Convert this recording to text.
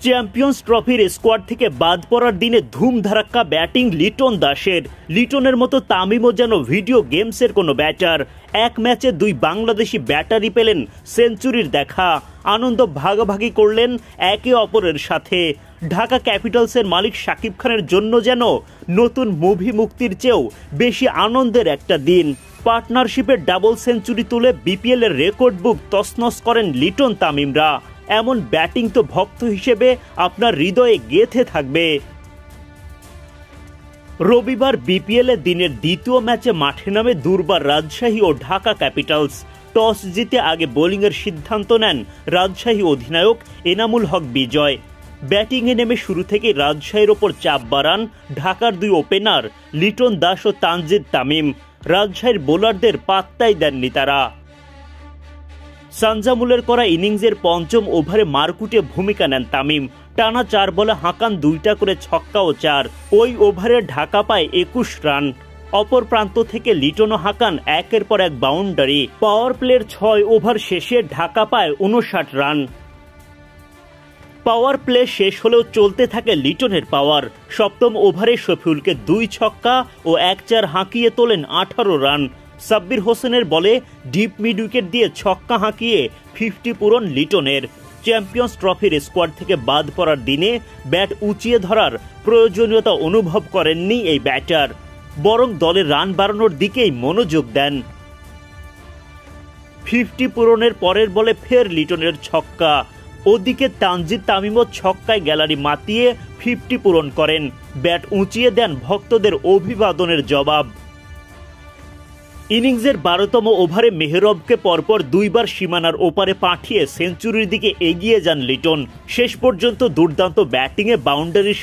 Champions ট্রফির squad থেকে বাদ পড়ার দিনে ধুমধারাক্কা ব্যাটিং লিটন দাসের। লিটনের মতো তামিমও যেন ভিডিও গেমসের কোনো ব্যাটার। এক ম্যাচে দুই বাংলাদেশি ব্যাটারই পেলেন সেঞ্চুরির দেখা। আনন্দ ভাগাভাগি করলেন একে অপরের সাথে। ঢাকা ক্যাপিটালসের মালিক শাকিব খানের জন্য যেন নতুন মুভি মুক্তির চেয়েও বেশি আনন্দের একটা দিন। পার্টনারশিপের ডাবল সেঞ্চুরি তুলে বিপিএল এর রেকর্ড বুক তছনছ করেন লিটন তামিমরা। এমন ব্যাটিং তো ভক্ত হিসেবে আপনার হৃদয়ে গেঁথে থাকবে। রবিবার বিপিএল এর দিনের দ্বিতীয় ম্যাচে মাঠে নামে দুর্বার রাজশাহী ও ঢাকা ক্যাপিটালস। টস জিতে আগে বোলিংয়ের সিদ্ধান্ত নেন রাজশাহী অধিনায়ক এনামুল হক বিজয়। ব্যাটিংয়ে নেমে শুরু থেকে রাজশাহীর ওপর চাপ বাড়ান ঢাকার দুই ওপেনার লিটন দাস ও তানজিদ তামিম। রাজশাহীর বোলারদের পাত্তাই দেননি তারা। সানজামুলের করা ইনিংসের পঞ্চম ওভারে মারকুটে ভূমিকা নেন তামিম। টানা 4 বলে হাঁকান 2টা করে ছক্কা ও 4। ওই ওভারে ঢাকা পায় 21 রান। অপর প্রান্ত থেকে লিটনও হাঁকান একের পর এক বাউন্ডারি। পাওয়ার প্লের 6 ওভার শেষে ঢাকা পায় 59 রান। পাওয়ার প্লে শেষ হলেও চলতে থাকে লিটনের পাওয়ার। সপ্তম ওভারে শফিউলকে 2 ছক্কা ও 1-4 হাঁকিয়ে তোলেন 18 রান। সাব্বির হোসেনের বলে ডিপ মিড উইকেট দিয়ে ছক্কা হাঁকিয়ে 50 পূরণ লিটনের। চ্যাম্পিয়ন্স ট্রফির স্কোয়াড থেকে বাদ পড়ার দিনে ব্যাট উঁচিয়ে ধরার প্রয়োজনীয়তা অনুভব করেননি এই ব্যাটার, বরং দলের রান বাড়ানোর দিকেই মনোযোগ দেন। 50 পূরণের পরের বলে ফের লিটনের ছক্কা। ওদিকে তানজিদ তামিমও ছক্কায় গ্যালারি মাতিয়ে 50 পূরণ করেন। ব্যাট উঁচিয়ে দেন ভক্তদের অভিবাদনের জবাব। ইনিংসের 12তম ওভারে মেহরবকে পরপর 2 বার সীমানার ওপারে পাঠিয়ে সেঞ্চুরির দিকে এগিয়ে যান লিটন। শেষ পর্যন্ত দুর্দান্ত ব্যাটিংয়ে বাউন্ডারির